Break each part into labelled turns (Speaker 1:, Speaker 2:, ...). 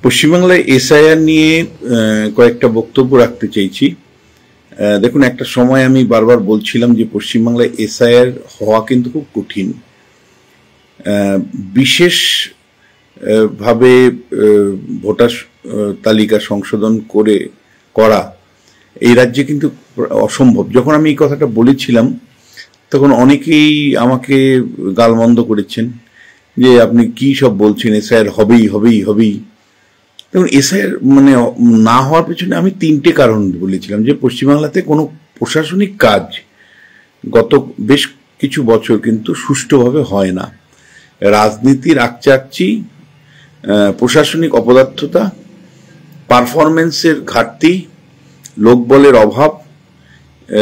Speaker 1: পশ্চিমবাংলায় এসআইআর নিয়ে কয়েকটা বক্তব্য রাখতে চাইছি। দেখুন, একটা সময় আমি বারবার বলছিলাম যে পশ্চিমবাংলায় এসআইআর হওয়া কিন্তু খুব কঠিন। বিশেষ ভাবে ভোটার তালিকা সংশোধন করা এই রাজ্যে কিন্তু অসম্ভব। যখন আমি এই কথাটা বলেছিলাম তখন অনেকেই আমাকে গালমন্দ করেছেন যে আপনি কি সব বলছেন, এসআইআর হবেই হবেই হবেই। দেখুন, এসআইআর না হওয়ার পেছনে আমি তিনটে কারণ বলেছিলাম। যে পশ্চিমবাংলাতে কোনো প্রশাসনিক কাজ গত বেশ কিছু বছর কিন্তু সুষ্ঠুভাবে হয় না। রাজনীতির আকচাকচি, প্রশাসনিক অপদার্থতা, পারফরমেন্সের ঘাটতি, লোকবলের অভাব,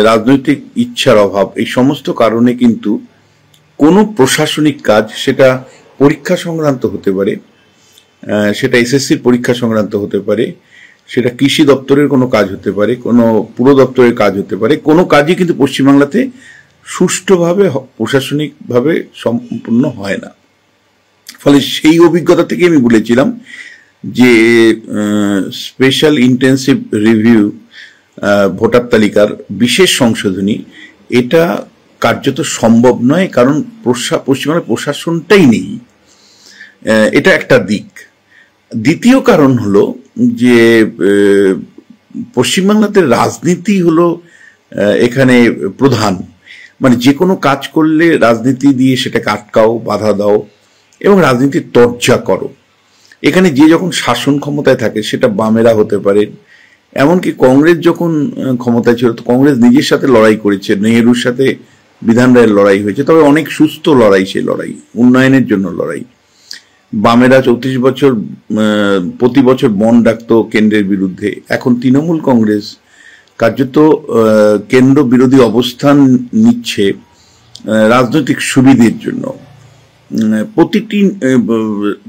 Speaker 1: রাজনৈতিক ইচ্ছার অভাব, এই সমস্ত কারণে কিন্তু কোনো প্রশাসনিক কাজ, সেটা পরীক্ষা সংক্রান্ত হতে পারে, সেটা এসএসসির পরীক্ষা সংক্রান্ত হতে পারে, সেটা কৃষি দপ্তরের কোনো কাজ হতে পারে, কোনো পুর দপ্তরের কাজ হতে পারে, কোনো কাজই কিন্তু পশ্চিমবাংলাতে সুষ্ঠুভাবে প্রশাসনিকভাবে সম্পূর্ণ হয় না। ফলে সেই অভিজ্ঞতা থেকে আমি বলেছিলাম যে স্পেশাল ইন্টেন্সিভ রিভিউ ভোটার তালিকার বিশেষ সংশোধনী এটা কার্যত সম্ভব নয়, কারণ পশ্চিমবাংলার প্রশাসনটাই নেই। এটা একটা দিক। দ্বিতীয় কারণ হলো যে পশ্চিমবাংলাতে রাজনীতি হলো এখানে প্রধান। যে কোনো কাজ করলে রাজনীতি দিয়ে সেটাকে আটকাও, বাধা দাও এবং রাজনীতির চর্চা করো। এখানে যে যখন শাসন ক্ষমতায় থাকে, সেটা বামেরা হতে পারে, এমনকি কংগ্রেস যখন ক্ষমতায় ছিল তো কংগ্রেস নিজের সাথে লড়াই করেছে, নেহেরুর সাথে বিধান রায়ের লড়াই হয়েছে, তবে অনেক সুস্থ লড়াই, সেই লড়াই উন্নয়নের জন্য লড়াই। বামেরা 34 বছর প্রতি বছর বন্ড ডাকতো কেন্দ্রের বিরুদ্ধে। এখন তৃণমূল কংগ্রেস কার্যত কেন্দ্র বিরোধী অবস্থান নিচ্ছে রাজনৈতিক সুবিধের জন্য। প্রতিটি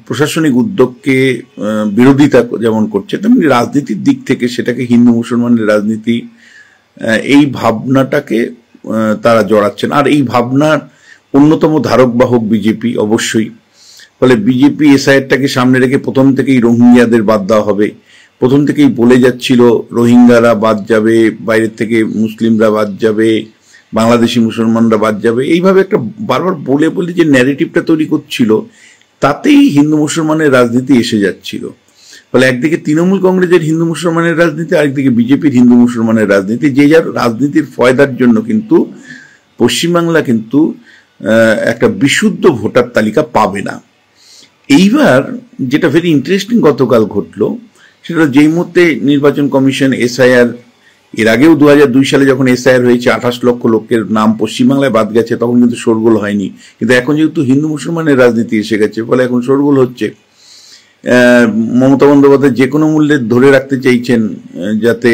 Speaker 1: প্রশাসনিক উদ্যোগকে বিরোধিতা যেমন করছে, তেমনি রাজনীতির দিক থেকে সেটাকে হিন্দু মুসলমানের রাজনীতি, এই ভাবনাটাকে তারা জড়াচ্ছেন। আর এই ভাবনার অন্যতম ধারক বাহক বিজেপি অবশ্যই। ফলে বিজেপি এসআইআরটাকে সামনে রেখে প্রথম থেকেই রোহিঙ্গাদের বাদ দেওয়া হবে, প্রথম থেকেই বলে যাচ্ছিল রোহিঙ্গারা বাদ যাবে, বাইরের থেকে মুসলিমরা বাদ যাবে, বাংলাদেশি মুসলমানরা বাদ যাবে। এইভাবে একটা বারবার বলে বলে যে ন্যারেটিভটা তৈরি করছিল, তাতেই হিন্দু মুসলমানের রাজনীতি এসে যাচ্ছিল। ফলে একদিকে তৃণমূল কংগ্রেসের হিন্দু মুসলমানের রাজনীতি, আরেকদিকে বিজেপির হিন্দু মুসলমানের রাজনীতি। যে যার রাজনীতির ফয়দার জন্য কিন্তু পশ্চিমবাংলা কিন্তু একটা বিশুদ্ধ ভোটার তালিকা পাবে না। এইবার যেটা ভেরি ইন্টারেস্টিং গতকাল ঘটলো, সেটা যেই মুহূর্তে নির্বাচন কমিশন এসআইআর, এর আগেও 2002 সালে যখন এসআইআর হয়েছে 28 লক্ষ লোকের নাম পশ্চিমবাংলায় বাদ গেছে, তখন কিন্তু শোরগোল হয়নি। কিন্তু এখন যেহেতু হিন্দু মুসলমানের রাজনীতি এসে গেছে, ফলে এখন শোরগোল হচ্ছে। মমতা বন্দ্যোপাধ্যায় যে কোনো মূল্যে ধরে রাখতে চাইছেন যাতে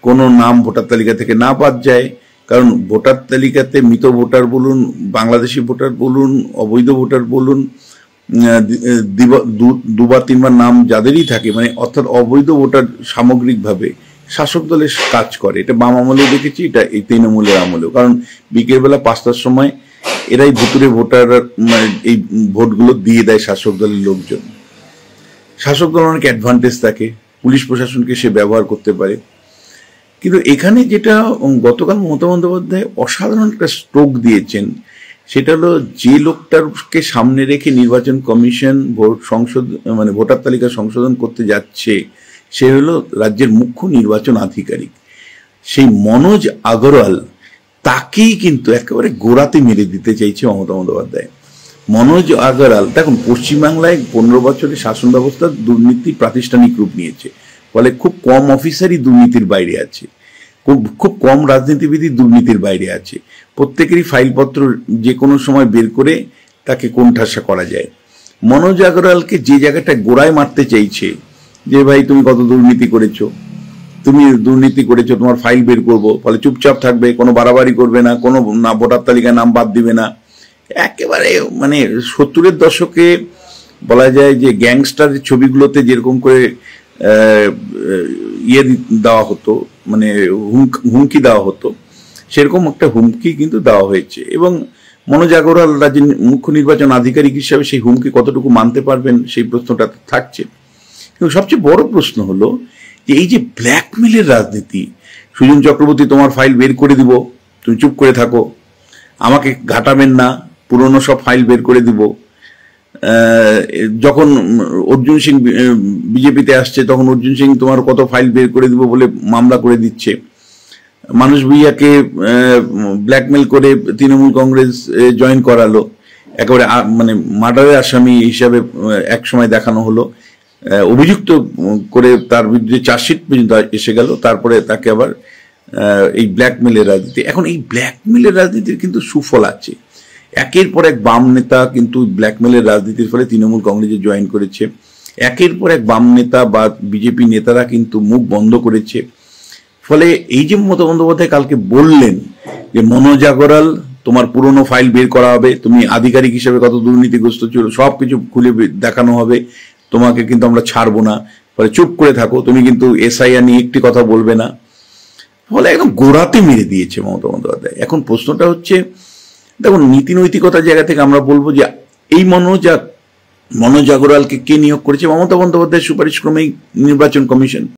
Speaker 1: কোনো নাম ভোটার তালিকা থেকে না বাদ যায়, কারণ ভোটার তালিকাতে মৃত ভোটার বলুন, বাংলাদেশি ভোটার বলুন, অবৈধ ভোটার বলুন, দুবার তিনবার নাম যাদেরই থাকে, অর্থাৎ অবৈধ ভোটার সামগ্রিকভাবে শাসক দলের কাজ করে। এটা বাম আমলেও দেখেছি, এটা এই তৃণমূলের আমলেও। কারণ বিকেলবেলা 5টার সময় এরাই ভুতুরে ভোটার এই ভোটগুলো দিয়ে দেয় শাসক দলের লোকজন। শাসক দল অনেক অ্যাডভান্টেজ থাকে, পুলিশ প্রশাসনকে সে ব্যবহার করতে পারে। কিন্তু এখানে যেটা গতকাল মমতা বন্দ্যোপাধ্যায় অসাধারণ একটা স্ট্রোক দিয়েছেন, সেটা হলো যে লোকটাকে সামনে রেখে নির্বাচন কমিশন ভোটার তালিকা সংশোধন করতে যাচ্ছে, সে হলো রাজ্যের মুখ্য নির্বাচন আধিকারিক, সেই মনোজ আগরওয়াল। তাকেই কিন্তু একেবারে গোড়াতে মেরে দিতে চাইছে মমতা বন্দ্যোপাধ্যায়। মনোজ আগরওয়াল, দেখুন, পশ্চিমবাংলায় 15 বছরের শাসন ব্যবস্থা দুর্নীতি প্রাতিষ্ঠানিক রূপ নিয়েছে। ফলে খুব কম অফিসারই দুর্নীতির বাইরে আছে, খুব কম রাজনীতিবিদই দুর্নীতির বাইরে আছে। প্রত্যেকেরই ফাইলপত্র যে কোনো সময় বের করে তাকে কোণঠাসা করা যায়। মনোজ আগরওয়ালকে যে জায়গাটা গোড়ায় মারতে চাইছে, যে ভাই তুমি কত দুর্নীতি করেছো, তোমার ফাইল বের করবো, ফলে চুপচাপ থাকবে, কোনো বাড়াবাড়ি করবে না, কোনো ভোটার তালিকায় নাম বাদ দিবে না। একেবারে 70-এর দশকে বলা যায় যে গ্যাংস্টারের ছবিগুলোতে যেরকম করে দেওয়া হতো, হুমকি দেওয়া হতো, সেরকম একটা হুমকি কিন্তু দেওয়া হয়েছে। এবং মনোজ আগরওয়াল রাজ্যের মুখ্য নির্বাচন আধিকারিক হিসাবে সেই হুমকি কতটুকু মানতে পারবেন, সেই প্রশ্নটা থাকছে। কিন্তু সবচেয়ে বড় প্রশ্ন হলো যে এই যে ব্ল্যাকমেলের রাজনীতি, সুজন চক্রবর্তী তোমার ফাইল বের করে দিব, তুমি চুপ করে থাকো, আমাকে ঘাটাবেন না, পুরনো সব ফাইল বের করে দিব। যখন অর্জুন সিং বিজেপিতে আসছে তখন অর্জুন সিং তোমার কত ফাইল বের করে দিব বলে মামলা করে দিচ্ছে। মানুষ ভুইয়াকে ব্ল্যাকমেল করে তৃণমূল কংগ্রেস জয়েন করালো, একেবারে মানে মার্ডারের আসামি হিসাবে এক সময় দেখানো হলো, অভিযুক্ত করে তার বিরুদ্ধে চার্জশিট পর্যন্ত এসে গেল, তারপরে তাকে আবার এই ব্ল্যাকমেলের রাজনীতি। এখন এই ব্ল্যাকমেলের রাজনীতির কিন্তু সুফল আছে। একের পর এক বাম নেতা কিন্তু ব্ল্যাকমেলের রাজনীতির ফলে তৃণমূল কংগ্রেসে জয়েন করেছে। একের পর এক বাম নেতা বা বিজেপি নেতারা কিন্তু মুখ বন্ধ করেছে। ফলে এই যে মমতা বন্দ্যোপাধ্যায় কালকে বললেন যে মনোজ আগরওয়াল তোমার পুরনো ফাইল বের করা হবে, তুমি আধিকারিক হিসেবে কত দুর্নীতিগ্রস্ত ছিল সব কিছু খুলে দেখানো হবে, তোমাকে কিন্তু আমরা ছাড়বো না, ফলে চুপ করে থাকো, তুমি কিন্তু এসআইআর নিয়ে একটি কথা বলবে না। ফলে একদম গোড়াতে মেরে দিয়েছে মমতা বন্দ্যোপাধ্যায়। এখন প্রশ্নটা হচ্ছে, দেখুন নীতি নৈতিকতার জায়গা থেকে আমরা বলবো যে এই মনোজ আগরওয়ালকে কে নিয়োগ করেছে? মমতা বন্দ্যোপাধ্যায়ের সুপারিশ ক্রমেই নির্বাচন কমিশন।